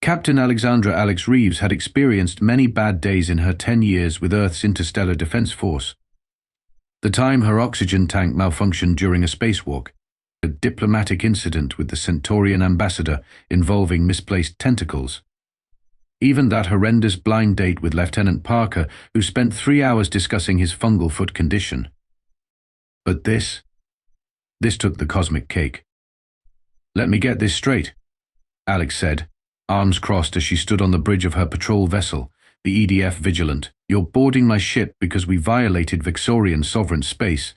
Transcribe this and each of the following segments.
Captain Alexandra Alex Reeves had experienced many bad days in her 10 years with Earth's Interstellar Defense Force. The time her oxygen tank malfunctioned during a spacewalk, a diplomatic incident with the Centaurian ambassador involving misplaced tentacles. Even that horrendous blind date with Lieutenant Parker, who spent 3 hours discussing his fungal foot condition. But this took the cosmic cake. "Let me get this straight," Alex said, arms crossed as she stood on the bridge of her patrol vessel, the EDF Vigilant. "You're boarding my ship because we violated Vexorian sovereign space.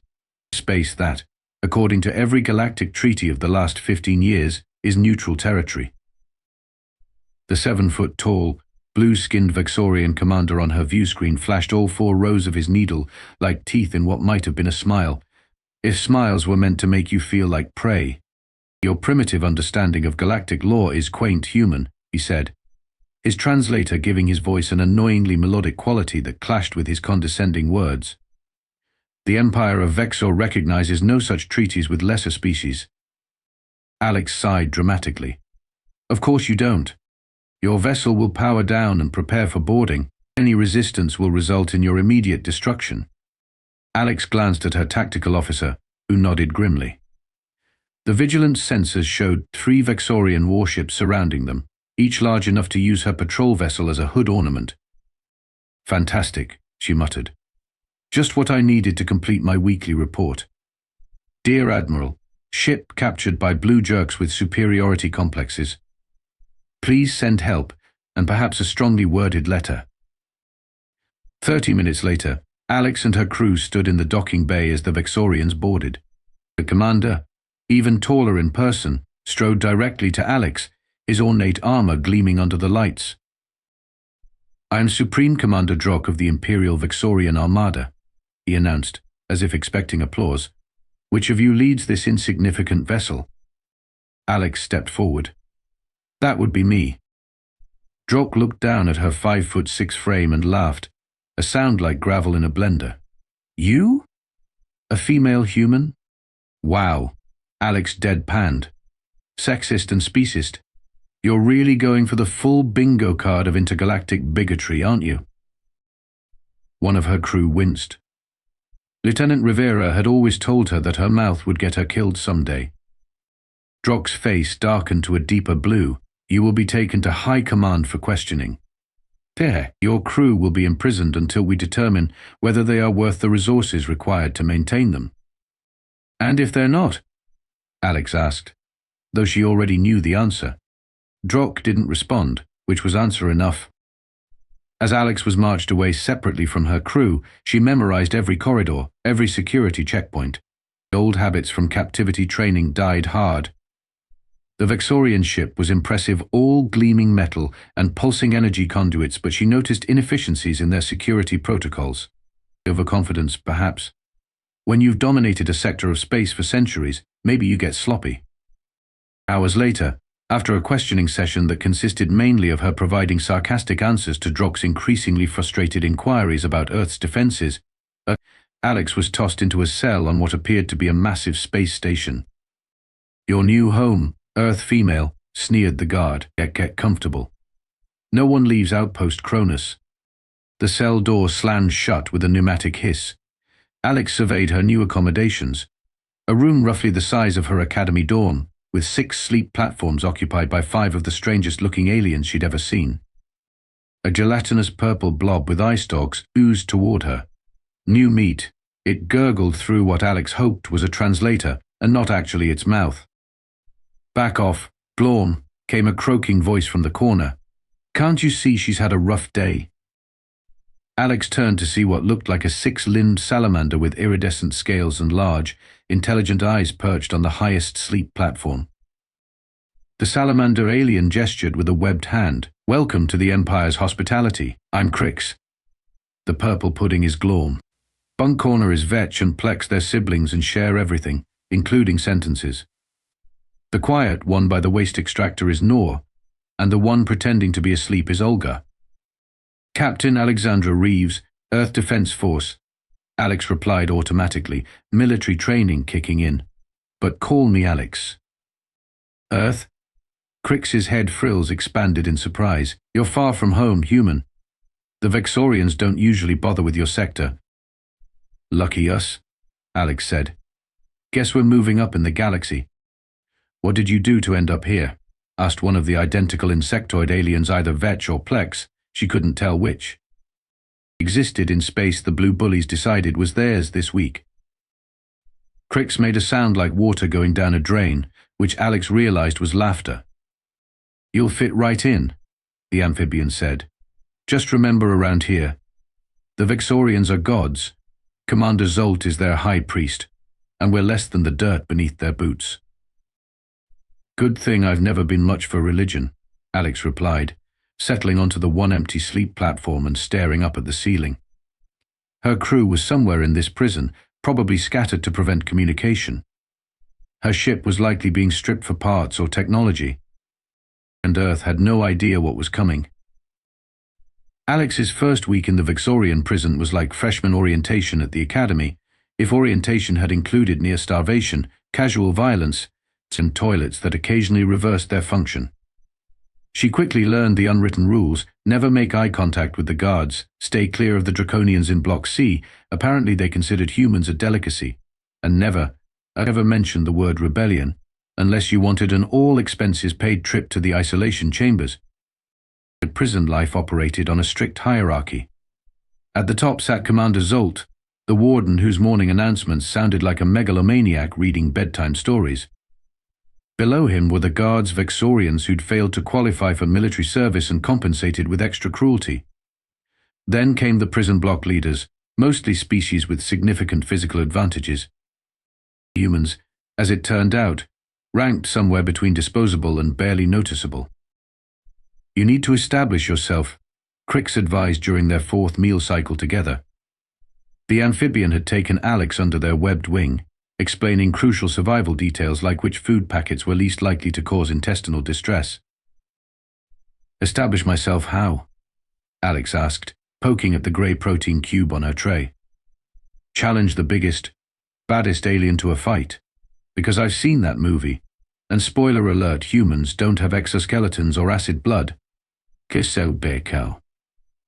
Space that, according to every galactic treaty of the last 15 years, is neutral territory." The 7-foot-tall, blue-skinned Vexorian commander on her view screen flashed all 4 rows of his needle like teeth in what might have been a smile, if smiles were meant to make you feel like prey. "Your primitive understanding of galactic law is quaint human," he said, his translator giving his voice an annoyingly melodic quality that clashed with his condescending words. "The Empire of Vexor recognizes no such treaties with lesser species." Alex sighed dramatically. "Of course you don't. Your vessel will power down and prepare for boarding. Any resistance will result in your immediate destruction." Alex glanced at her tactical officer, who nodded grimly. The Vigilant's sensors showed 3 Vexorian warships surrounding them, each large enough to use her patrol vessel as a hood ornament. "Fantastic," she muttered. "Just what I needed to complete my weekly report. Dear Admiral, ship captured by blue jerks with superiority complexes. Please send help, and perhaps a strongly worded letter." 30 minutes later, Alex and her crew stood in the docking bay as the Vexorians boarded. The commander, even taller in person, strode directly to Alex, his ornate armor gleaming under the lights. "I am Supreme Commander Drock of the Imperial Vexorian Armada," he announced, as if expecting applause. "Which of you leads this insignificant vessel?" Alex stepped forward. "That would be me." Drock looked down at her 5'6" frame and laughed, a sound like gravel in a blender. "You? A female human? Wow." Alex deadpanned. "Sexist and speciest. You're really going for the full bingo card of intergalactic bigotry, aren't you?" One of her crew winced. Lieutenant Rivera had always told her that her mouth would get her killed someday. Drock's face darkened to a deeper blue. "You will be taken to high command for questioning. There, your crew will be imprisoned until we determine whether they are worth the resources required to maintain them." "And if they're not?" Alex asked, though she already knew the answer. Drock didn't respond, which was answer enough. As Alex was marched away separately from her crew, she memorized every corridor, every security checkpoint. Old habits from captivity training died hard. The Vexorian ship was impressive, all gleaming metal and pulsing energy conduits, but she noticed inefficiencies in their security protocols. Overconfidence, perhaps. When you've dominated a sector of space for centuries, maybe you get sloppy. Hours later, after a questioning session that consisted mainly of her providing sarcastic answers to Drock's increasingly frustrated inquiries about Earth's defenses, Alex was tossed into a cell on what appeared to be a massive space station. "Your new home, Earth female," sneered the guard. Get comfortable. "No one leaves Outpost Kronus." The cell door slammed shut with a pneumatic hiss. Alex surveyed her new accommodations, a room roughly the size of her academy dorm, with 6 sleep platforms occupied by 5 of the strangest-looking aliens she'd ever seen. A gelatinous purple blob with eye stalks oozed toward her. New meat. It gurgled through what Alex hoped was a translator, and not actually its mouth. "Back off, Blorm," came a croaking voice from the corner. "Can't you see she's had a rough day?" Alex turned to see what looked like a 6-limbed salamander with iridescent scales and large, intelligent eyes perched on the highest sleep platform. The salamander alien gestured with a webbed hand. "Welcome to the Empire's hospitality. I'm Crix. The purple pudding is Glorm. Bunk Corner is Vetch and Plex, their siblings, and share everything, including sentences. The quiet one by the waste extractor is Nor, and the one pretending to be asleep is Olga. Captain Alexandra Reeves, Earth Defense Force." Alex replied automatically, military training kicking in. "But call me Alex." "Earth?" Crix's head frills expanded in surprise. You're far from home, human. The Vexorians don't usually bother with your sector. Lucky us, Alex said. Guess we're moving up in the galaxy. What did you do to end up here? Asked one of the identical insectoid aliens, either Vetch or Plex. She couldn't tell which. Existed in space the blue bullies decided was theirs this week. Crix made a sound like water going down a drain, which Alex realized was laughter. You'll fit right in, the amphibian said. Just remember around here, the Vexorians are gods. Commander Zolt is their high priest, and we're less than the dirt beneath their boots. Good thing I've never been much for religion, Alex replied, settling onto the one empty sleep platform and staring up at the ceiling. Her crew was somewhere in this prison, probably scattered to prevent communication. Her ship was likely being stripped for parts or technology, and Earth had no idea what was coming. Alex's first week in the Vexorian prison was like freshman orientation at the academy, if orientation had included near starvation, casual violence, and toilets that occasionally reversed their function. She quickly learned the unwritten rules: never make eye contact with the guards, stay clear of the Draconians in Block C, apparently they considered humans a delicacy, and never mention the word rebellion, unless you wanted an all-expenses-paid trip to the isolation chambers. But prison life operated on a strict hierarchy. At the top sat Commander Zolt, the warden whose morning announcements sounded like a megalomaniac reading bedtime stories. Below him were the guards Vexorians who'd failed to qualify for military service and compensated with extra cruelty. Then came the prison block leaders, mostly species with significant physical advantages. Humans, as it turned out, ranked somewhere between disposable and barely noticeable. You need to establish yourself, Crix advised during their fourth meal cycle together. The amphibian had taken Alex under their webbed wing, explaining crucial survival details like which food packets were least likely to cause intestinal distress. Establish myself how? Alex asked, poking at the grey protein cube on her tray. Challenge the biggest, baddest alien to a fight, because I've seen that movie, and spoiler alert, humans don't have exoskeletons or acid blood. Kisso beko.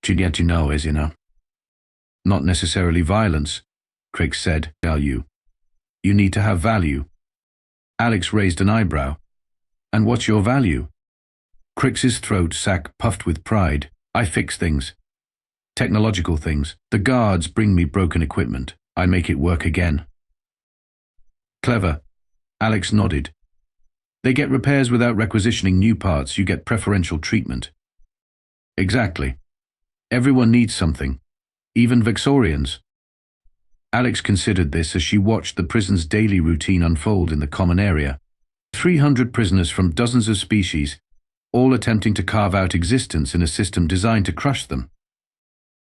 Chinyatino is, Not necessarily violence, Crix said. You need to have value. Alex raised an eyebrow. And what's your value? Crix's throat sack puffed with pride. I fix things. Technological things. The guards bring me broken equipment. I make it work again. Clever. Alex nodded. They get repairs without requisitioning new parts. You get preferential treatment. Exactly. Everyone needs something. Even Vexorians. Alex considered this as she watched the prison's daily routine unfold in the common area. 300 prisoners from dozens of species, all attempting to carve out existence in a system designed to crush them.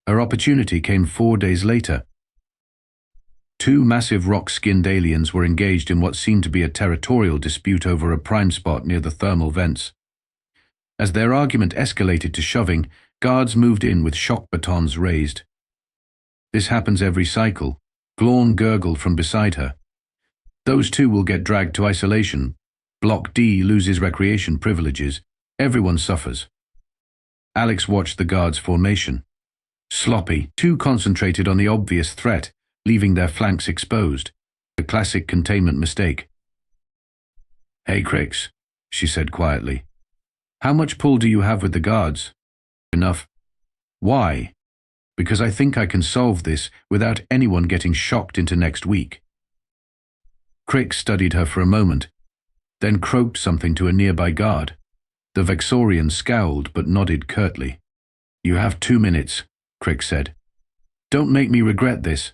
Her opportunity came 4 days later. 2 massive rock-skinned aliens were engaged in what seemed to be a territorial dispute over a prime spot near the thermal vents. As their argument escalated to shoving, guards moved in with shock batons raised. This happens every cycle. Glawn gurgled from beside her. Those 2 will get dragged to isolation. Block D loses recreation privileges. Everyone suffers. Alex watched the guards' formation. Sloppy, too concentrated on the obvious threat, leaving their flanks exposed. A classic containment mistake. Hey, Crix, she said quietly. How much pull do you have with the guards? Enough. Why? Because I think I can solve this without anyone getting shocked into next week. Crix studied her for a moment, then croaked something to a nearby guard. The Vexorian scowled but nodded curtly. You have 2 minutes, Crix said. Don't make me regret this.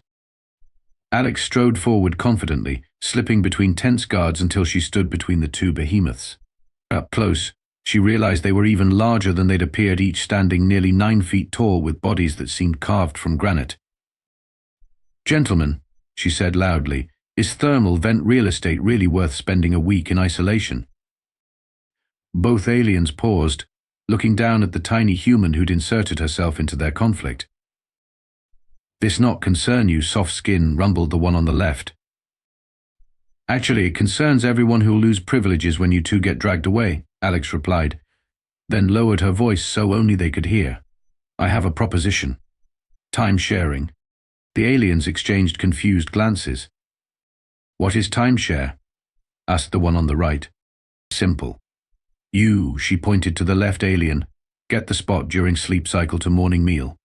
Alex strode forward confidently, slipping between tense guards until she stood between the 2 behemoths. Up close, she realized they were even larger than they'd appeared, each standing nearly 9 feet tall with bodies that seemed carved from granite. Gentlemen, she said loudly, is thermal vent real estate really worth spending a week in isolation? Both aliens paused, looking down at the tiny human who'd inserted herself into their conflict. This not concern you, soft skin, rumbled the one on the left. Actually, it concerns everyone who'll lose privileges when you 2 get dragged away, Alex replied, then lowered her voice so only they could hear. I have a proposition. Time sharing. The aliens exchanged confused glances. What is timeshare? Asked the one on the right. Simple. You, she pointed to the left alien, get the spot during sleep cycle to morning meal.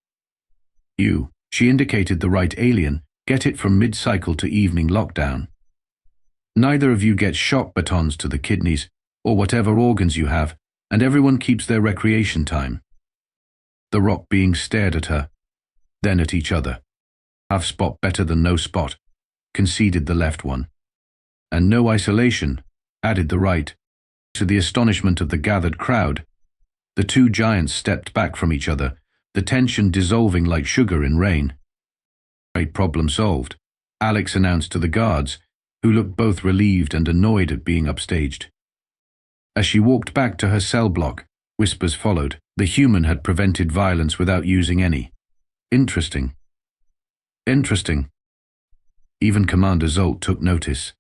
You, she indicated the right alien, get it from mid-cycle to evening lockdown. Neither of you gets shock batons to the kidneys, or whatever organs you have, and everyone keeps their recreation time. The rock being stared at her, then at each other. Have spot better than no spot, conceded the left one. And no isolation, added the right. To the astonishment of the gathered crowd, the two giants stepped back from each other, the tension dissolving like sugar in rain. Great problem solved, Alex announced to the guards, who looked both relieved and annoyed at being upstaged. As she walked back to her cell block, whispers followed. The human had prevented violence without using any. Interesting. Interesting. Even Commander Zolt took notice.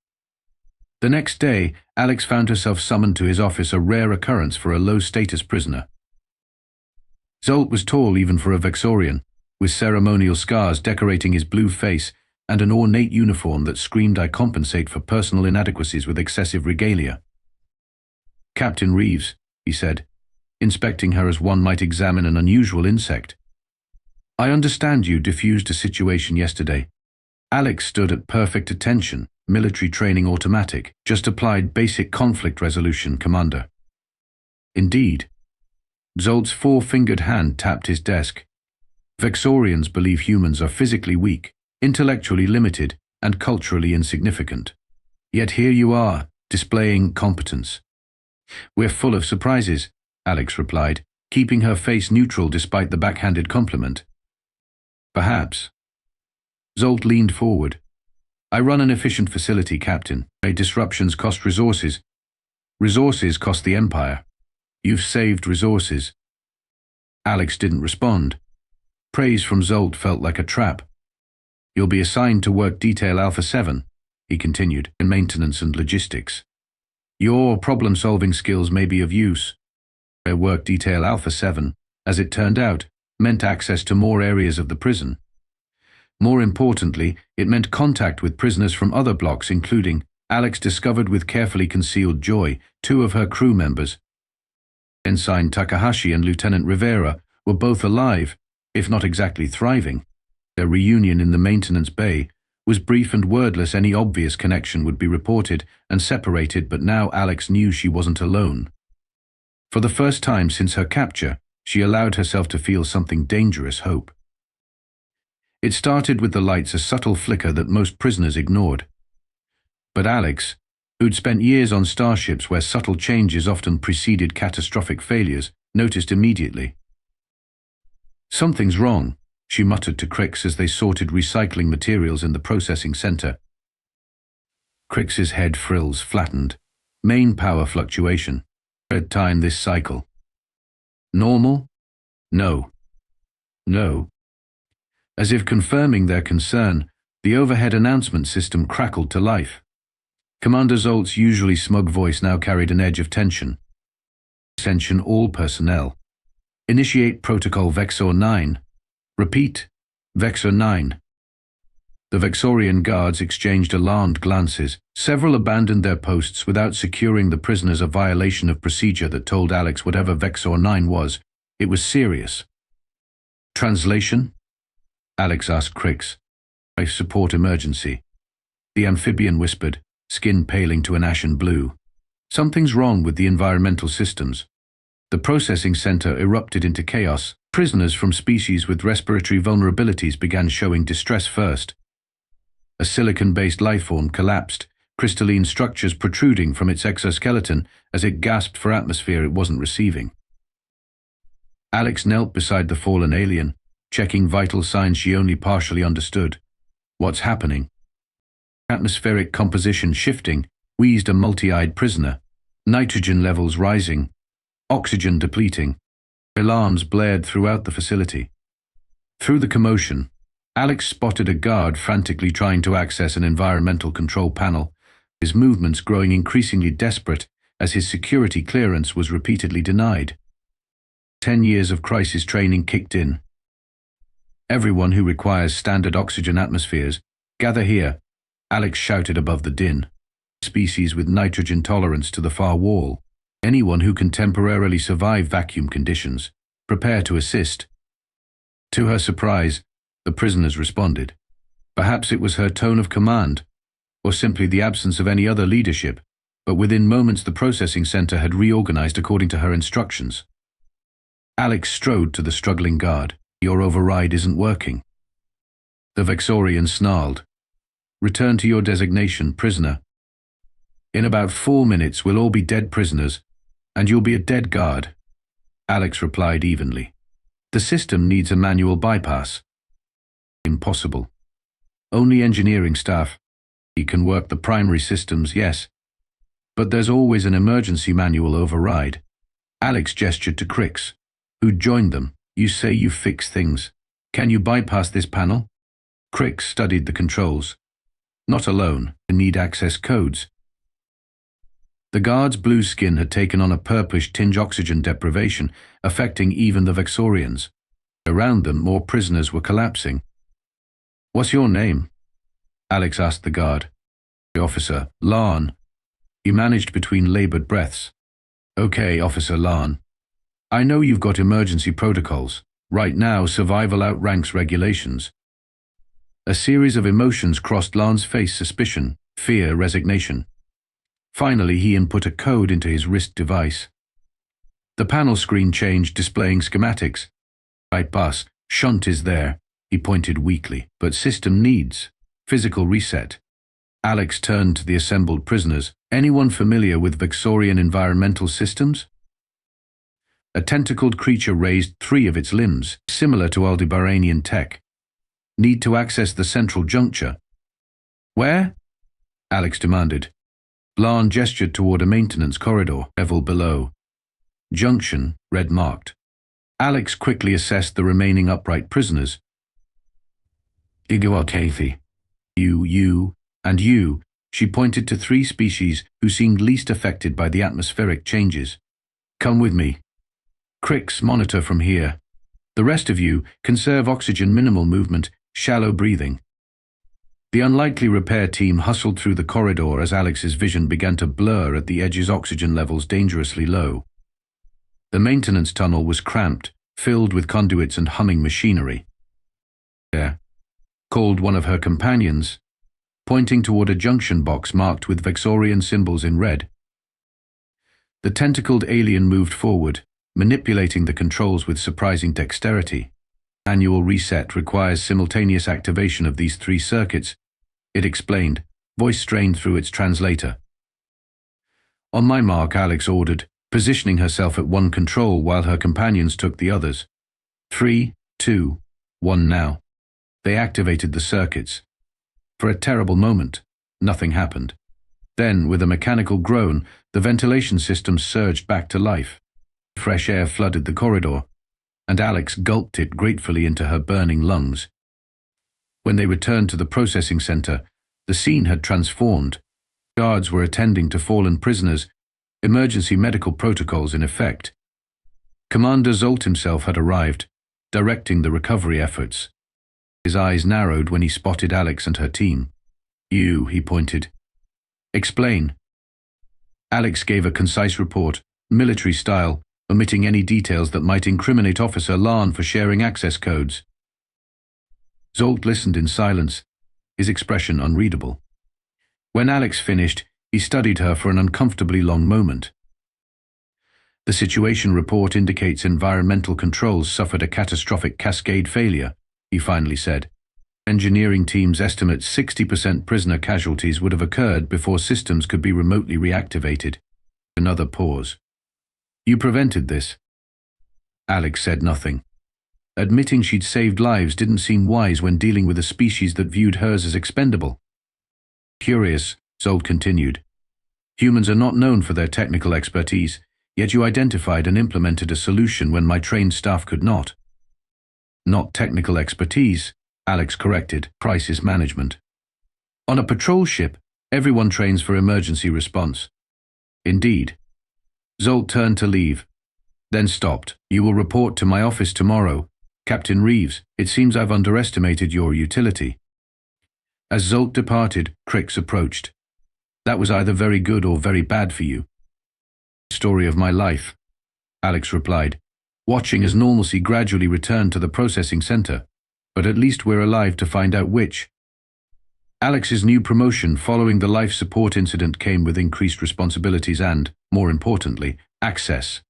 The next day, Alex found herself summoned to his office, a rare occurrence for a low-status prisoner. Zolt was tall even for a Vexorian, with ceremonial scars decorating his blue face and an ornate uniform that screamed I compensate for personal inadequacies with excessive regalia. Captain Reeves, he said, inspecting her as one might examine an unusual insect. I understand you diffused a situation yesterday. Alex stood at perfect attention, military training automatic, just applied basic conflict resolution, Commander. Indeed. Zolt's four-fingered hand tapped his desk. Vexorians believe humans are physically weak, intellectually limited, and culturally insignificant. Yet here you are, displaying competence. We're full of surprises, Alex replied, keeping her face neutral despite the backhanded compliment. Perhaps. Zolt leaned forward. I run an efficient facility, Captain. Disruptions cost resources. Resources cost the Empire. You've saved resources. Alex didn't respond. Praise from Zolt felt like a trap. You'll be assigned to work detail Alpha 7, he continued, in maintenance and logistics. Your problem-solving skills may be of use. Work detail Alpha 7, as it turned out, meant access to more areas of the prison. More importantly, it meant contact with prisoners from other blocks, including, Alex discovered with carefully concealed joy, two of her crew members. Ensign Takahashi and Lieutenant Rivera were both alive, if not exactly thriving. Their reunion in the maintenance bay was brief and wordless. Any obvious connection would be reported and separated, but now Alex knew she wasn't alone. For the first time since her capture, she allowed herself to feel something dangerous hope. It started with the lights, a subtle flicker that most prisoners ignored. But Alex, who'd spent years on starships where subtle changes often preceded catastrophic failures, noticed immediately. Something's wrong, she muttered to Crix as they sorted recycling materials in the processing center. Crix's head frills flattened. Main power fluctuation. Third time this cycle. Normal? No. No. As if confirming their concern, the overhead announcement system crackled to life. Commander Zolt's usually smug voice now carried an edge of tension. Attention all personnel. Initiate Protocol Vexor 9. Repeat, Vexor 9. The Vexorian guards exchanged alarmed glances. Several abandoned their posts without securing the prisoners, a violation of procedure that told Alex whatever Vexor 9 was, it was serious. Translation? Alex asked Crix. Life support emergency. The amphibian whispered, skin paling to an ashen blue. Something's wrong with the environmental systems. The processing center erupted into chaos. Prisoners from species with respiratory vulnerabilities began showing distress first. A silicon-based lifeform collapsed, crystalline structures protruding from its exoskeleton as it gasped for atmosphere it wasn't receiving. Alex knelt beside the fallen alien, checking vital signs she only partially understood. What's happening? Atmospheric composition shifting, wheezed a multi-eyed prisoner. Nitrogen levels rising. Oxygen depleting. Alarms blared throughout the facility. Through the commotion, Alex spotted a guard frantically trying to access an environmental control panel, his movements growing increasingly desperate as his security clearance was repeatedly denied. 10 years of crisis training kicked in. "Everyone who requires standard oxygen atmospheres, gather here," Alex shouted above the din. "Species with nitrogen tolerance to the far wall. Anyone who can temporarily survive vacuum conditions, prepare to assist." To her surprise, the prisoners responded. Perhaps it was her tone of command, or simply the absence of any other leadership, but within moments the processing center had reorganized according to her instructions. Alex strode to the struggling guard. "Your override isn't working." The Vexorian snarled. "Return to your designation, prisoner. In about 4 minutes we'll all be dead prisoners, and you'll be a dead guard." Alex replied evenly. "The system needs a manual bypass." "Impossible. Only engineering staff. He can work the primary systems, yes. But there's always an emergency manual override." Alex gestured to Crix, who'd joined them. "You say you fix things. Can you bypass this panel?" Crix studied the controls. "Not alone. I need access codes." The guard's blue skin had taken on a purplish tinge, oxygen deprivation, affecting even the Vexorians. Around them, more prisoners were collapsing. "What's your name?" Alex asked the guard. "The officer, Larn." He managed between labored breaths. "Okay, Officer Larn. I know you've got emergency protocols. Right now, survival outranks regulations." A series of emotions crossed Larn's face: suspicion, fear, resignation. Finally, he input a code into his wrist device. The panel screen changed, displaying schematics. "Right, boss, shunt is there," he pointed weakly, "but system needs physical reset." Alex turned to the assembled prisoners. "Anyone familiar with Vexorian environmental systems?" A tentacled creature raised 3 of its limbs, similar to Aldebaranian tech. "Need to access the central juncture." "Where?" Alex demanded. Larn gestured toward a maintenance corridor, level below. "Junction," red marked. Alex quickly assessed the remaining upright prisoners. "Igua Kathy. You, and you." She pointed to 3 species who seemed least affected by the atmospheric changes. "Come with me. Crix, monitor from here. The rest of you, conserve oxygen, minimal movement, shallow breathing." The unlikely repair team hustled through the corridor as Alex's vision began to blur at the edges, oxygen levels dangerously low. The maintenance tunnel was cramped, filled with conduits and humming machinery. "There," called one of her companions, pointing toward a junction box marked with Vexorian symbols in red. The tentacled alien moved forward, manipulating the controls with surprising dexterity. "Annual reset requires simultaneous activation of these 3 circuits," it explained, voice strained through its translator. "On my mark," Alex ordered, positioning herself at one control while her companions took the others. 3, 2, 1 now. They activated the circuits. For a terrible moment, nothing happened. Then, with a mechanical groan, the ventilation system surged back to life. Fresh air flooded the corridor, and Alex gulped it gratefully into her burning lungs. When they returned to the processing center, the scene had transformed. Guards were attending to fallen prisoners, emergency medical protocols in effect. Commander Zolt himself had arrived, directing the recovery efforts. His eyes narrowed when he spotted Alex and her team. "You," he pointed. "Explain." Alex gave a concise report, military style, omitting any details that might incriminate Officer Larn for sharing access codes. Zolt listened in silence, his expression unreadable. When Alex finished, he studied her for an uncomfortably long moment. "The situation report indicates environmental controls suffered a catastrophic cascade failure," he finally said. "Engineering teams estimate 60% prisoner casualties would have occurred before systems could be remotely reactivated." Another pause. "You prevented this?" Alex said nothing. Admitting she'd saved lives didn't seem wise when dealing with a species that viewed hers as expendable. "Curious," Zolt continued. "Humans are not known for their technical expertise, yet you identified and implemented a solution when my trained staff could not." "Not technical expertise," Alex corrected, "crisis management. On a patrol ship, everyone trains for emergency response." "Indeed. Zolt turned to leave, then stopped. "You will report to my office tomorrow. Captain Reeves, it seems I've underestimated your utility." As Zolt departed, Crix approached. "That was either very good or very bad for you." "Story of my life," Alex replied, watching as normalcy gradually returned to the processing center. "But at least we're alive to find out which." Alex's new promotion following the life support incident came with increased responsibilities and, more importantly, access.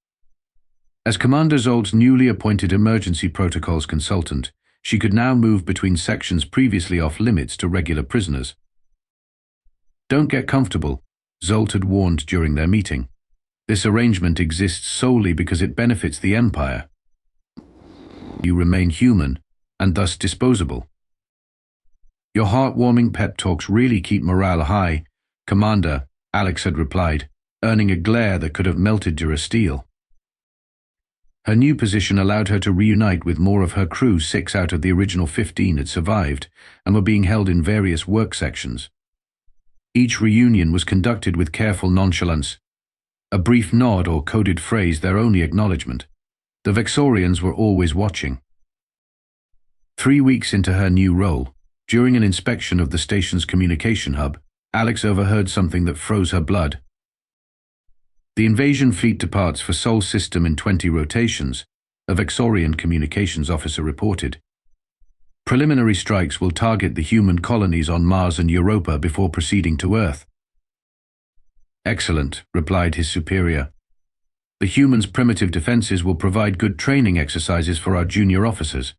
As Commander Zolt's newly appointed emergency protocols consultant, she could now move between sections previously off limits to regular prisoners. "Don't get comfortable," Zolt had warned during their meeting. "This arrangement exists solely because it benefits the Empire. You remain human, and thus disposable." "Your heartwarming pep talks really keep morale high, Commander," Alex had replied, earning a glare that could have melted Durasteel. Her new position allowed her to reunite with more of her crew. 6 out of the original 15 had survived and were being held in various work sections. Each reunion was conducted with careful nonchalance, a brief nod or coded phrase their only acknowledgement. The Vexorians were always watching. 3 weeks into her new role, during an inspection of the station's communication hub, Alex overheard something that froze her blood. "The invasion fleet departs for Sol system in 20 rotations," a Vexorian communications officer reported. "Preliminary strikes will target the human colonies on Mars and Europa before proceeding to Earth." "Excellent," replied his superior. "The humans' primitive defenses will provide good training exercises for our junior officers."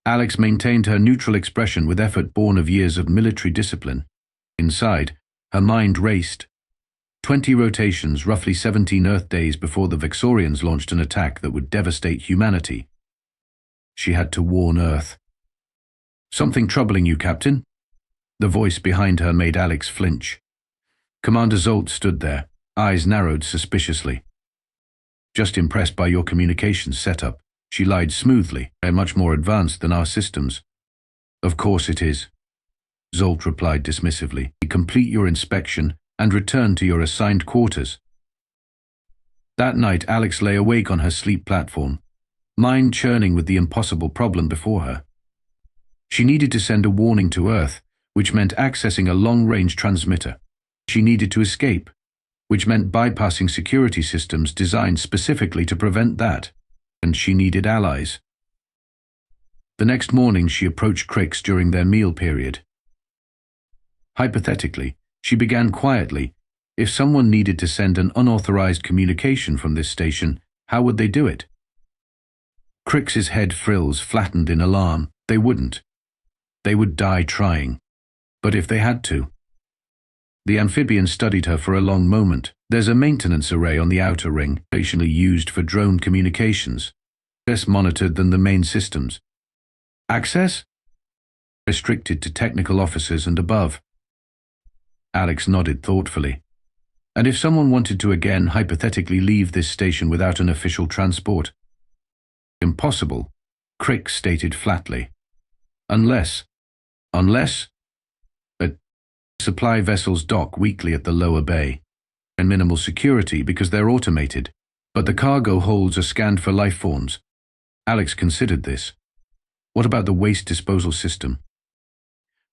Alex maintained her neutral expression with effort born of years of military discipline. Inside, her mind raced. 20 rotations, roughly 17 Earth days before the Vexorians launched an attack that would devastate humanity. She had to warn Earth. "Something troubling you, Captain?" The voice behind her made Alex flinch. Commander Zolt stood there, eyes narrowed suspiciously. "Just impressed by your communications setup," she lied smoothly. "They're much more advanced than our systems." "Of course it is," Zolt replied dismissively. "Complete your inspection and return to your assigned quarters." That night, Alex lay awake on her sleep platform, mind churning with the impossible problem before her. She needed to send a warning to Earth, which meant accessing a long-range transmitter. She needed to escape, which meant bypassing security systems designed specifically to prevent that. And she needed allies. The next morning, she approached Crix during their meal period. Hypothetically, she began quietly. If someone needed to send an unauthorized communication from this station, how would they do it? Crix's head frills flattened in alarm. They wouldn't. They would die trying. But if they had to? The amphibian studied her for a long moment. "There's a maintenance array on the outer ring, occasionally used for drone communications. Less monitored than the main systems. Access? Restricted to technical officers and above." Alex nodded thoughtfully. "And if someone wanted to again hypothetically leave this station without an official transport?" "Impossible," Crix stated flatly. Unless supply vessels dock weekly at the lower bay, and minimal security because they're automated, but the cargo holds are scanned for life forms." Alex considered this. "What about the waste disposal system?"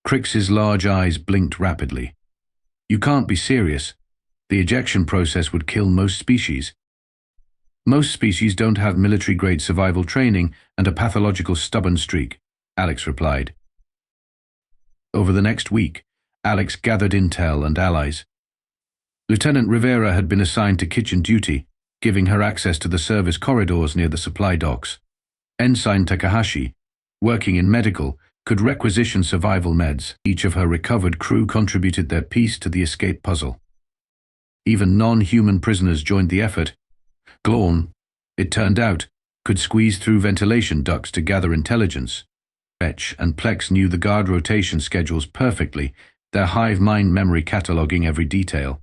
Crix's large eyes blinked rapidly. "You can't be serious. The ejection process would kill most species." "Most species don't have military-grade survival training and a pathological stubborn streak," Alex replied. Over the next week, Alex gathered intel and allies. Lieutenant Rivera had been assigned to kitchen duty, giving her access to the service corridors near the supply docks. Ensign Takahashi, working in medical, could requisition survival meds. Each of her recovered crew contributed their piece to the escape puzzle. Even non-human prisoners joined the effort. Glorn, it turned out, could squeeze through ventilation ducts to gather intelligence. Fetch and Plex knew the guard rotation schedules perfectly, their hive mind memory cataloging every detail.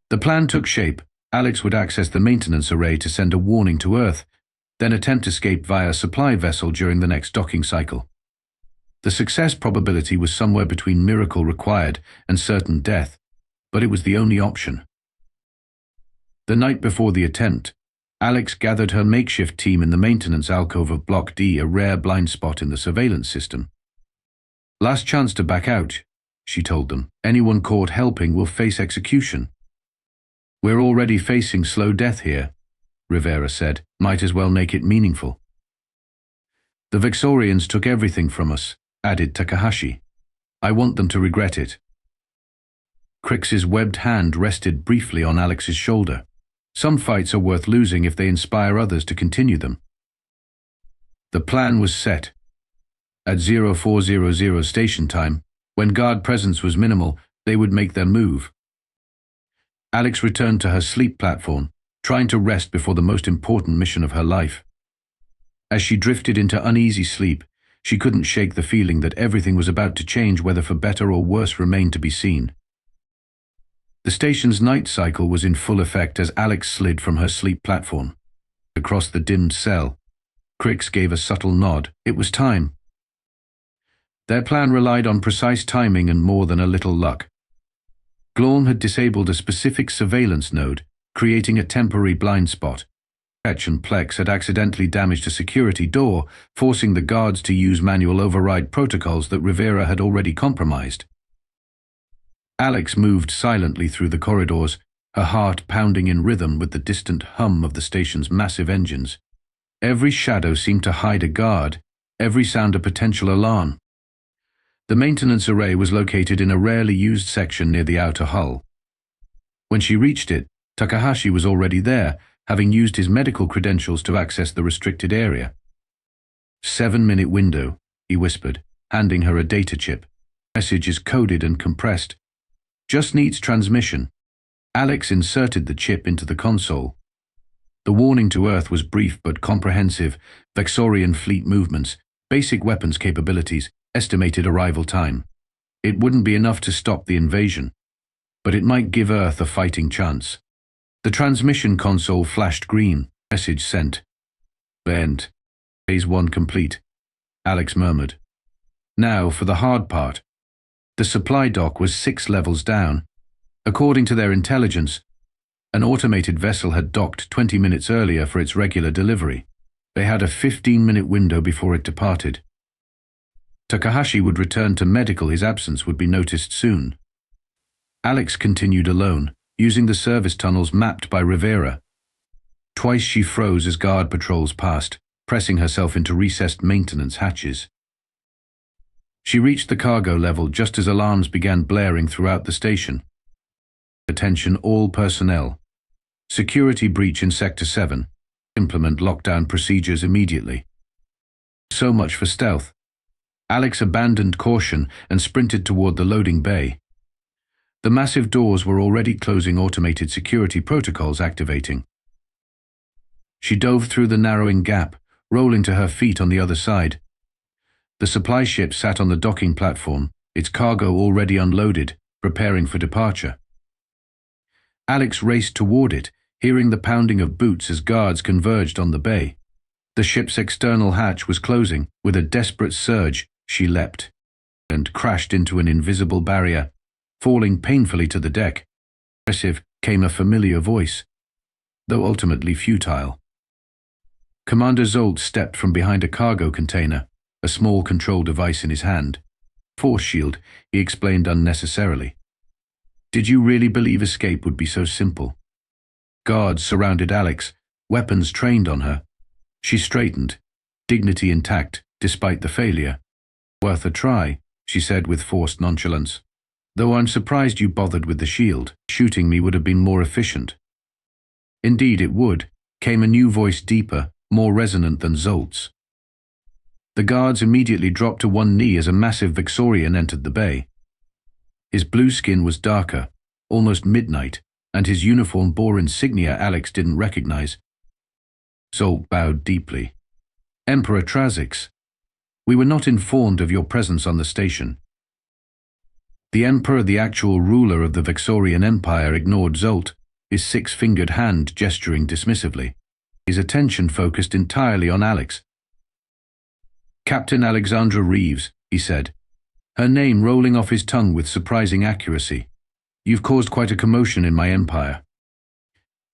The plan took shape. Alex would access the maintenance array to send a warning to Earth, then attempt escape via supply vessel during the next docking cycle. The success probability was somewhere between miracle required and certain death, but it was the only option. The night before the attempt, Alex gathered her makeshift team in the maintenance alcove of Block D, a rare blind spot in the surveillance system. "Last chance to back out," she told them. "Anyone caught helping will face execution." "We're already facing slow death here," Rivera said. "Might as well make it meaningful." "The Vexorians took everything from us," added Takahashi. "I want them to regret it." Crix's webbed hand rested briefly on Alex's shoulder. "Some fights are worth losing if they inspire others to continue them." The plan was set. At 0400 station time, when guard presence was minimal, they would make their move. Alex returned to her sleep platform, trying to rest before the most important mission of her life. As she drifted into uneasy sleep, she couldn't shake the feeling that everything was about to change, whether for better or worse remained to be seen. The station's night cycle was in full effect as Alex slid from her sleep platform. Across the dimmed cell, Crix gave a subtle nod. It was time. Their plan relied on precise timing and more than a little luck. Glorn had disabled a specific surveillance node, creating a temporary blind spot. Petch and Plex had accidentally damaged a security door, forcing the guards to use manual override protocols that Rivera had already compromised. Alex moved silently through the corridors, her heart pounding in rhythm with the distant hum of the station's massive engines. Every shadow seemed to hide a guard, every sound a potential alarm. The maintenance array was located in a rarely used section near the outer hull. When she reached it, Takahashi was already there, having used his medical credentials to access the restricted area. 7-minute window, he whispered, handing her a data chip. Message is coded and compressed. Just needs transmission. Alex inserted the chip into the console. The warning to Earth was brief but comprehensive. Vexorian fleet movements, basic weapons capabilities, estimated arrival time. It wouldn't be enough to stop the invasion, but it might give Earth a fighting chance. The transmission console flashed green. Message sent. End. Phase 1 complete, Alex murmured. Now for the hard part. The supply dock was 6 levels down. According to their intelligence, an automated vessel had docked 20 minutes earlier for its regular delivery. They had a 15-minute window before it departed. Takahashi would return to medical. His absence would be noticed soon. Alex continued alone, using the service tunnels mapped by Rivera. Twice she froze as guard patrols passed, pressing herself into recessed maintenance hatches. She reached the cargo level just as alarms began blaring throughout the station. Attention all personnel. Security breach in Sector 7. Implement lockdown procedures immediately. So much for stealth. Alex abandoned caution and sprinted toward the loading bay. The massive doors were already closing, automated security protocols activating. She dove through the narrowing gap, rolling to her feet on the other side. The supply ship sat on the docking platform, its cargo already unloaded, preparing for departure. Alex raced toward it, hearing the pounding of boots as guards converged on the bay. The ship's external hatch was closing. With a desperate surge, she leapt and crashed into an invisible barrier, falling painfully to the deck. Impressive came a familiar voice, though ultimately futile. Commander Zolt stepped from behind a cargo container, a small control device in his hand. "Force shield," he explained unnecessarily. Did you really believe escape would be so simple? Guards surrounded Alex, weapons trained on her. She straightened, dignity intact despite the failure. "Worth a try," she said with forced nonchalance. "Though I'm surprised you bothered with the shield. Shooting me would have been more efficient." "Indeed it would," came a new voice, deeper, more resonant than Zolt's. The guards immediately dropped to one knee as a massive Vexorian entered the bay. His blue skin was darker, almost midnight, and his uniform bore insignia Alex didn't recognize. Zolt bowed deeply. "Emperor Trazix, we were not informed of your presence on the station." The Emperor, the actual ruler of the Vexorian Empire, ignored Zolt, his 6-fingered hand gesturing dismissively. His attention focused entirely on Alex. "Captain Alexandra Reeves," he said, her name rolling off his tongue with surprising accuracy. "You've caused quite a commotion in my empire."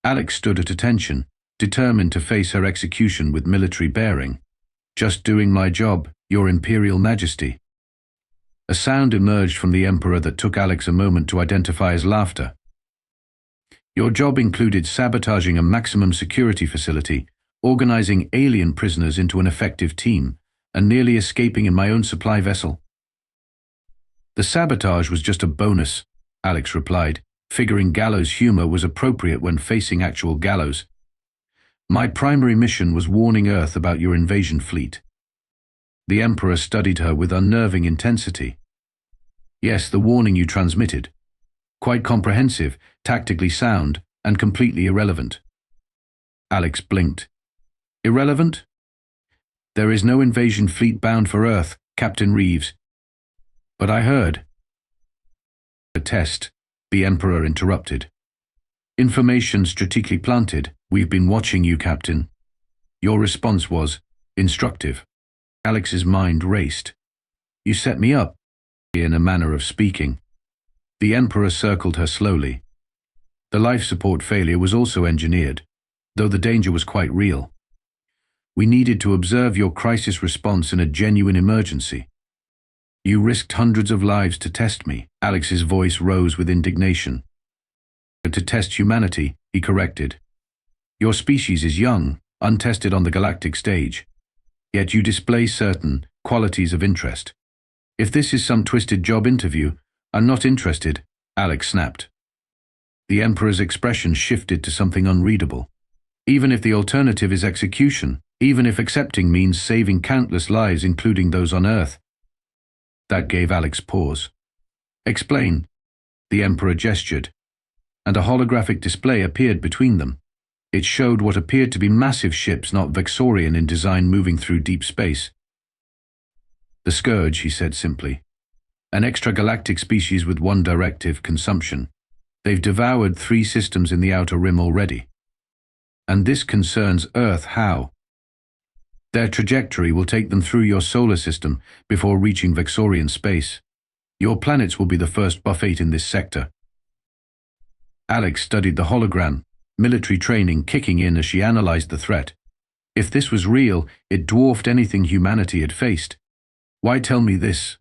Alex stood at attention, determined to face her execution with military bearing. "Just doing my job, Your Imperial Majesty." A sound emerged from the Emperor that took Alex a moment to identify as laughter. "Your job included sabotaging a maximum security facility, organizing alien prisoners into an effective team, and nearly escaping in my own supply vessel." "The sabotage was just a bonus," Alex replied, figuring gallows humor was appropriate when facing actual gallows. "My primary mission was warning Earth about your invasion fleet." The Emperor studied her with unnerving intensity. "Yes, the warning you transmitted. Quite comprehensive, tactically sound, and completely irrelevant." Alex blinked. "Irrelevant? There is no invasion fleet bound for Earth, Captain Reeves." "But I heard." "A test," the Emperor interrupted. "Information strategically planted. We've been watching you, Captain." Your response was instructive. Alex's mind raced. "You set me up," in a manner of speaking. The Emperor circled her slowly. "The life support failure was also engineered, though the danger was quite real. We needed to observe your crisis response in a genuine emergency. You risked hundreds of lives to test me." Alex's voice rose with indignation. "To test humanity," he corrected. "Your species is young, untested on the galactic stage. Yet you display certain qualities of interest. If this is some twisted job interview, I'm not interested," Alex snapped. The Emperor's expression shifted to something unreadable. "Even if the alternative is execution, even if accepting means saving countless lives, including those on Earth." That gave Alex pause. "Explain." The Emperor gestured, and a holographic display appeared between them. It showed what appeared to be massive ships, not Vexorian in design, moving through deep space. "The Scourge," he said simply. "An extragalactic species with one directive: consumption. They've devoured 3 systems in the Outer Rim already. And this concerns Earth. How? Their trajectory will take them through your solar system before reaching Vexorian space. Your planets will be the first buffet in this sector." Alex studied the hologram, military training kicking in as she analyzed the threat. If this was real, it dwarfed anything humanity had faced. "Why tell me this?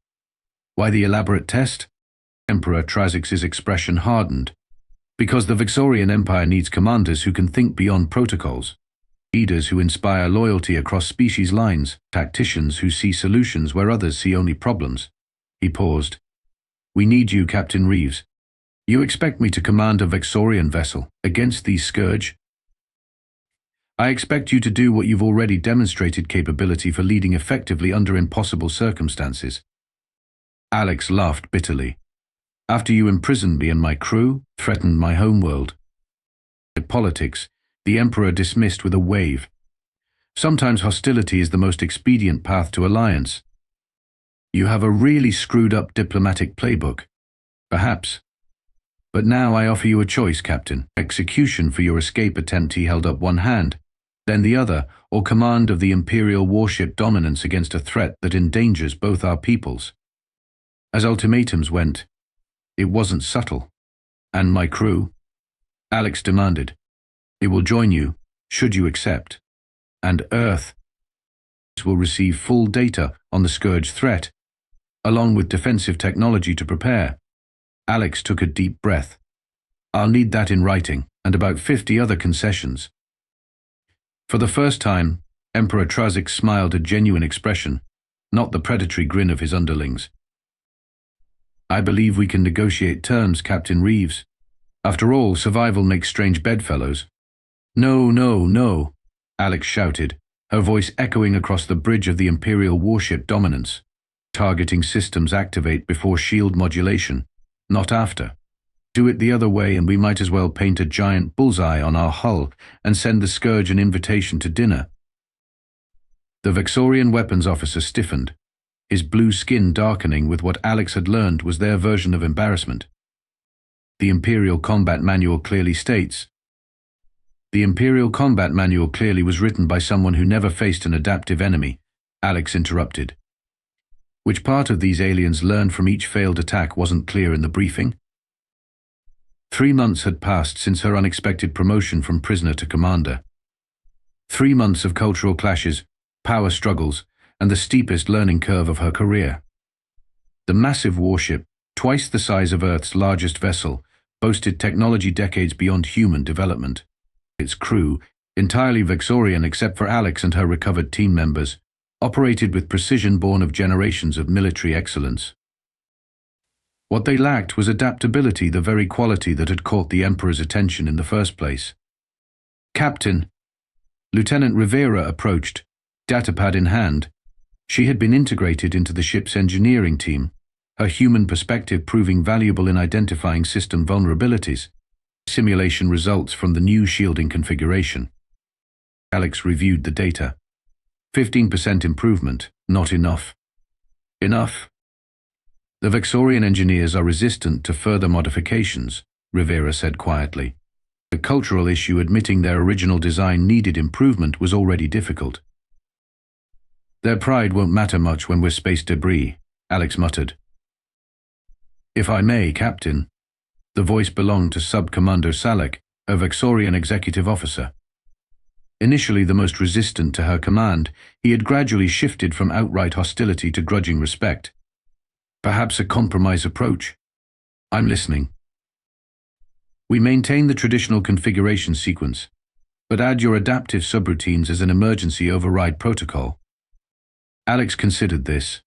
Why the elaborate test?" Emperor Trazix's expression hardened. "Because the Vexorian Empire needs commanders who can think beyond protocols. Leaders who inspire loyalty across species lines, tacticians who see solutions where others see only problems." He paused. "We need you, Captain Reeves. You expect me to command a Vexorian vessel against these Scourge? I expect you to do what you've already demonstrated capability for, leading effectively under impossible circumstances." Alex laughed bitterly. "After you imprisoned me and my crew, threatened my homeworld." Politics, the Emperor dismissed with a wave. "Sometimes hostility is the most expedient path to alliance. You have a really screwed up diplomatic playbook. Perhaps. But now I offer you a choice, Captain. Execution for your escape attempt." He held up one hand, then the other, "or command of the Imperial warship dominance against a threat that endangers both our peoples." As ultimatums went, it wasn't subtle. "And my crew?" Alex demanded. "It will join you, should you accept. And Earth will receive full data on the Scourge threat, along with defensive technology to prepare." Alex took a deep breath. "I'll need that in writing, and about 50 other concessions." For the first time, Emperor Trazix smiled a genuine expression, not the predatory grin of his underlings. "I believe we can negotiate terms, Captain Reeves. After all, survival makes strange bedfellows." "No, no, no," Alex shouted, her voice echoing across the bridge of the Imperial warship dominance. "Targeting systems activate before shield modulation, not after. Do it the other way and we might as well paint a giant bullseye on our hull and send the Scourge an invitation to dinner." The Vexorian weapons officer stiffened, his blue skin darkening with what Alex had learned was their version of embarrassment. The Imperial Combat Manual clearly states. The Imperial Combat Manual clearly was written by someone who never faced an adaptive enemy, Alex interrupted. Which part of these aliens learned from each failed attack wasn't clear in the briefing? 3 months had passed since her unexpected promotion from prisoner to commander. 3 months of cultural clashes, power struggles, and the steepest learning curve of her career. The massive warship, twice the size of Earth's largest vessel, boasted technology decades beyond human development. Its crew, entirely Vexorian except for Alex and her recovered team members, operated with precision born of generations of military excellence. What they lacked was adaptability, the very quality that had caught the Emperor's attention in the first place. "Captain," Lieutenant Rivera approached, datapad in hand. She had been integrated into the ship's engineering team, her human perspective proving valuable in identifying system vulnerabilities. Simulation results from the new shielding configuration. Alex reviewed the data. 15% improvement, not enough. Enough? The Vexorian engineers are resistant to further modifications, Rivera said quietly. The cultural issue admitting their original design needed improvement was already difficult. "Their pride won't matter much when we're space debris," Alex muttered. "If I may, Captain." The voice belonged to Sub-Commander Salek, a Vexorian executive officer. Initially the most resistant to her command, he had gradually shifted from outright hostility to grudging respect. "Perhaps a compromise approach?" "I'm listening." "We maintain the traditional configuration sequence, but add your adaptive subroutines as an emergency override protocol." Alex considered this.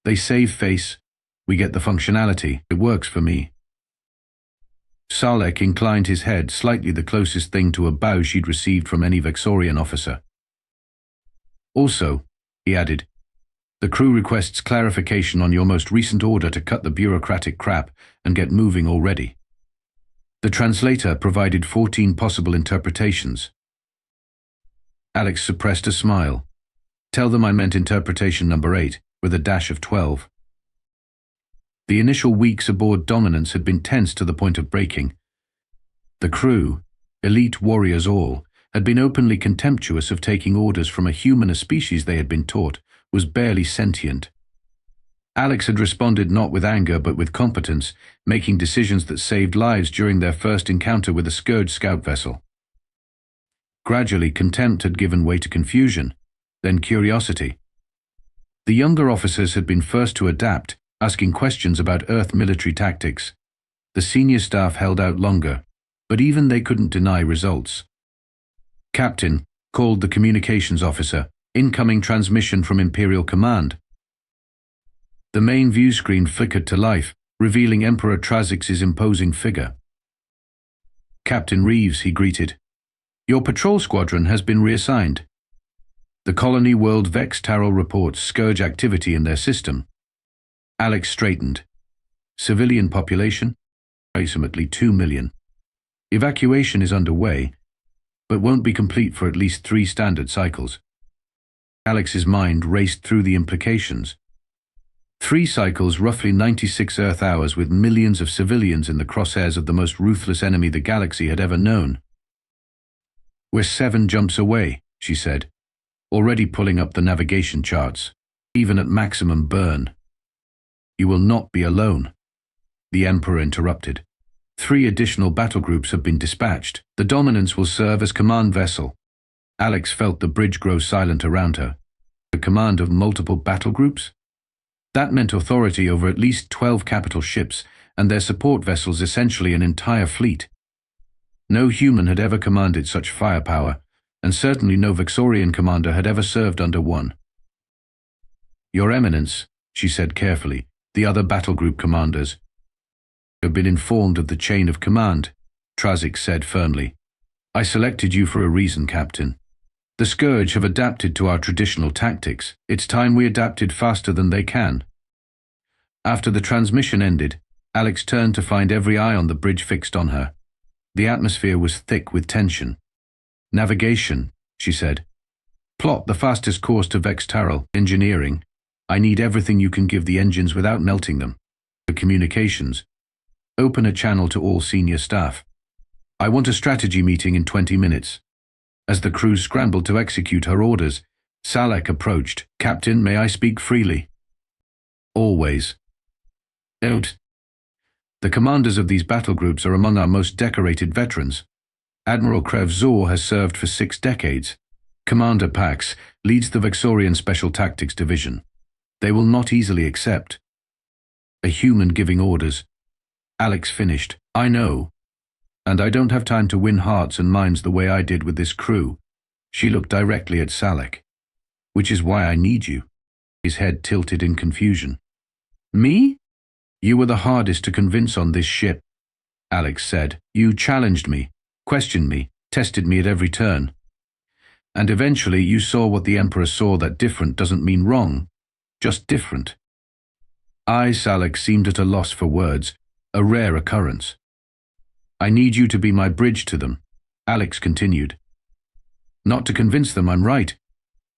"They save face, we get the functionality, it works for me." Salek inclined his head, slightly the closest thing to a bow she'd received from any Vexorian officer. "Also," he added, "the crew requests clarification on your most recent order to cut the bureaucratic crap and get moving already." The translator provided 14 possible interpretations. Alex suppressed a smile. "Tell them I meant interpretation number 8, with a dash of 12. The initial weeks aboard Dominance had been tense to the point of breaking. The crew, elite warriors all, had been openly contemptuous of taking orders from a human, a species they had been taught was barely sentient. Alex had responded not with anger but with competence, making decisions that saved lives during their first encounter with a Scourge scout vessel. Gradually, contempt had given way to confusion, then curiosity. The younger officers had been first to adapt, asking questions about Earth military tactics. The senior staff held out longer, but even they couldn't deny results. "Captain," called the communications officer, "incoming transmission from Imperial Command." The main view screen flickered to life, revealing Emperor Trazix's imposing figure. "Captain Reeves," he greeted. "Your patrol squadron has been reassigned. The colony world Vex Tarot reports Scourge activity in their system." Alex straightened. "Civilian population? Approximately 2 million. Evacuation is underway, but won't be complete for at least 3 standard cycles." Alex's mind raced through the implications. 3 cycles, roughly 96 Earth hours, with millions of civilians in the crosshairs of the most ruthless enemy the galaxy had ever known. "We're 7 jumps away," she said, already pulling up the navigation charts, "even at maximum burn." "You will not be alone," the Emperor interrupted. 3 additional battle groups have been dispatched. The Dominance will serve as command vessel. Alex felt the bridge grow silent around her. The command of multiple battle groups? That meant authority over at least 12 capital ships and their support vessels, essentially an entire fleet. No human had ever commanded such firepower, and certainly no Vexorian commander had ever served under one. "Your Eminence," she said carefully, "the other battle group commanders have been informed of the chain of command," Trazix said firmly. "I selected you for a reason, Captain. The Scourge have adapted to our traditional tactics. It's time we adapted faster than they can." After the transmission ended, Alex turned to find every eye on the bridge fixed on her. The atmosphere was thick with tension. "Navigation," she said. "Plot the fastest course to Vex Tarot. Engineering. I need everything you can give the engines without melting them. The communications. Open a channel to all senior staff. I want a strategy meeting in 20 minutes. As the crew scrambled to execute her orders, Salek approached. "Captain, may I speak freely?" "Always." "Don't." The commanders of these battle groups are among our most decorated veterans. Admiral Krevzor has served for 6 decades. Commander Pax leads the Vexorian Special Tactics Division. They will not easily accept a human giving orders. Alex finished. I know. And I don't have time to win hearts and minds the way I did with this crew. She looked directly at Salek. Which is why I need you. His head tilted in confusion. Me? You were the hardest to convince on this ship, Alex said. You challenged me, questioned me, tested me at every turn. And eventually you saw what the Emperor saw, that different doesn't mean wrong, just different. Salek seemed at a loss for words, a rare occurrence. I need you to be my bridge to them, Alex continued. Not to convince them I'm right,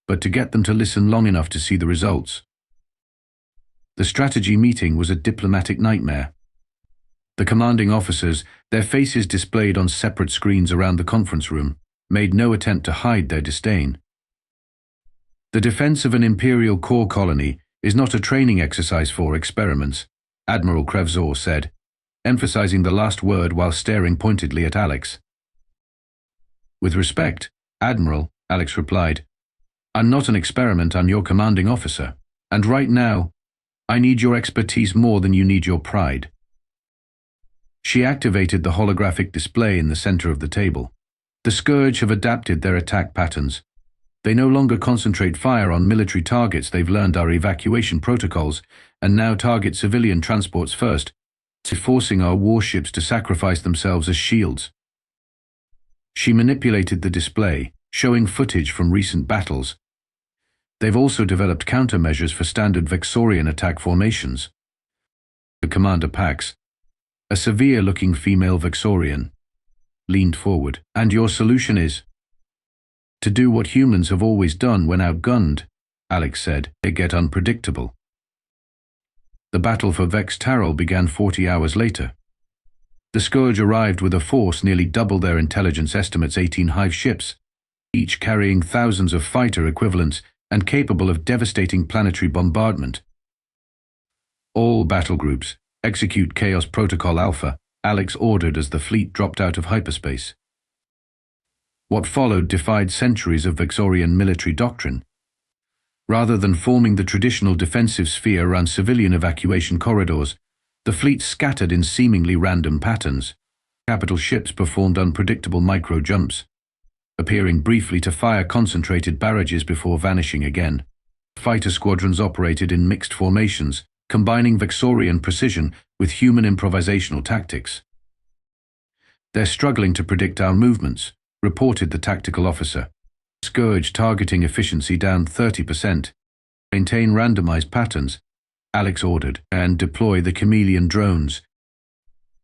but to get them to listen long enough to see the results. The strategy meeting was a diplomatic nightmare. The commanding officers, their faces displayed on separate screens around the conference room, made no attempt to hide their disdain. The defense of an Imperial core colony is not a training exercise for experiments, Admiral Krevzor said, emphasizing the last word while staring pointedly at Alex. With respect, Admiral, Alex replied, I'm not an experiment, I'm your commanding officer, and right now, I need your expertise more than you need your pride. She activated the holographic display in the center of the table. The Scourge have adapted their attack patterns. They no longer concentrate fire on military targets. They've learned our evacuation protocols and now target civilian transports first, forcing our warships to sacrifice themselves as shields. She manipulated the display, showing footage from recent battles. They've also developed countermeasures for standard Vexorian attack formations. The Commander Pax, a severe-looking female Vexorian, leaned forward. And your solution is? To do what humans have always done when outgunned, Alex said. They get unpredictable. The battle for Vextaral began 40 hours later. The Scourge arrived with a force nearly double their intelligence estimates, 18 hive ships, each carrying thousands of fighter equivalents and capable of devastating planetary bombardment. All battle groups, execute Chaos Protocol Alpha, Alex ordered as the fleet dropped out of hyperspace. What followed defied centuries of Vexorian military doctrine. Rather than forming the traditional defensive sphere around civilian evacuation corridors, the fleet scattered in seemingly random patterns. Capital ships performed unpredictable micro-jumps, appearing briefly to fire concentrated barrages before vanishing again. Fighter squadrons operated in mixed formations, combining Vexorian precision with human improvisational tactics. They're struggling to predict our movements, reported the tactical officer. Scourge targeting efficiency down 30%. Maintain randomized patterns, Alex ordered, and deploy the chameleon drones.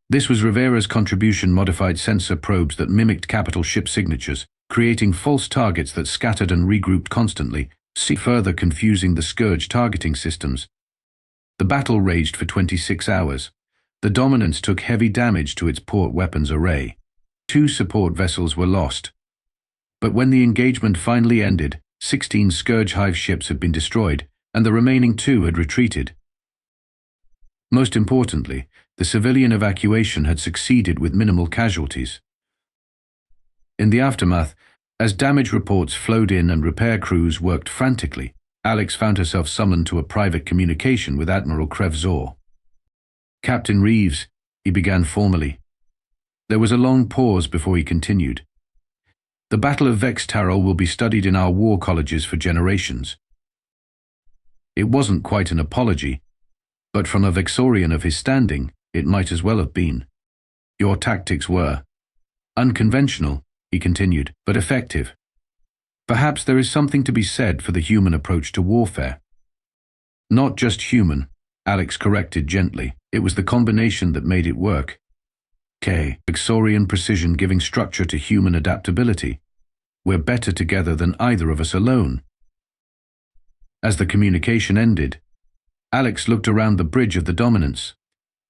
This was Rivera's contribution, modified sensor probes that mimicked capital ship signatures, creating false targets that scattered and regrouped constantly, further confusing the Scourge targeting systems. The battle raged for 26 hours. The Dominance took heavy damage to its port weapons array. 2 support vessels were lost. But when the engagement finally ended, 16 Scourge hive ships had been destroyed, and the remaining 2 had retreated. Most importantly, the civilian evacuation had succeeded with minimal casualties. In the aftermath, as damage reports flowed in and repair crews worked frantically, Alex found herself summoned to a private communication with Admiral Krevzor. Captain Reeves, he began formally. There was a long pause before he continued. The Battle of Vextaral will be studied in our war colleges for generations. It wasn't quite an apology, but from a Vexorian of his standing, it might as well have been. Your tactics were unconventional, he continued, but effective. Perhaps there is something to be said for the human approach to warfare. Not just human, Alex corrected gently. It was the combination that made it work. Vexorian precision giving structure to human adaptability. We're better together than either of us alone. As the communication ended, Alex looked around the bridge of the Dominance.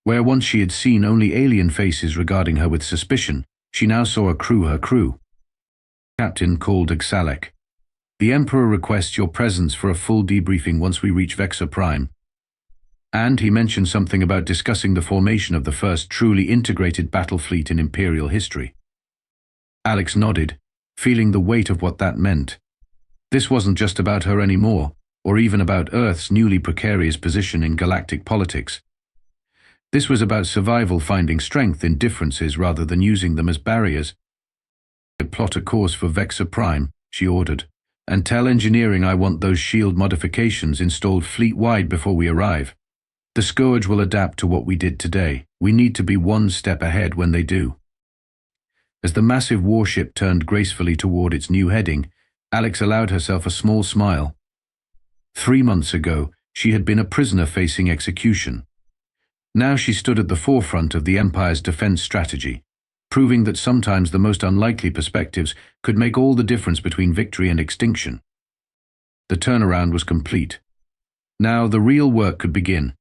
Where once she had seen only alien faces regarding her with suspicion, she now saw her crew. Captain called Salek. The Emperor requests your presence for a full debriefing once we reach Vexor Prime. And he mentioned something about discussing the formation of the first truly integrated battle fleet in Imperial history. Alex nodded, feeling the weight of what that meant. This wasn't just about her anymore, or even about Earth's newly precarious position in galactic politics. This was about survival, finding strength in differences rather than using them as barriers. "Plot a course for Vexor Prime," she ordered, "and tell engineering I want those shield modifications installed fleet-wide before we arrive. The Scourge will adapt to what we did today. We need to be one step ahead when they do." As the massive warship turned gracefully toward its new heading, Alex allowed herself a small smile. 3 months ago, she had been a prisoner facing execution. Now she stood at the forefront of the Empire's defense strategy, proving that sometimes the most unlikely perspectives could make all the difference between victory and extinction. The turnaround was complete. Now the real work could begin,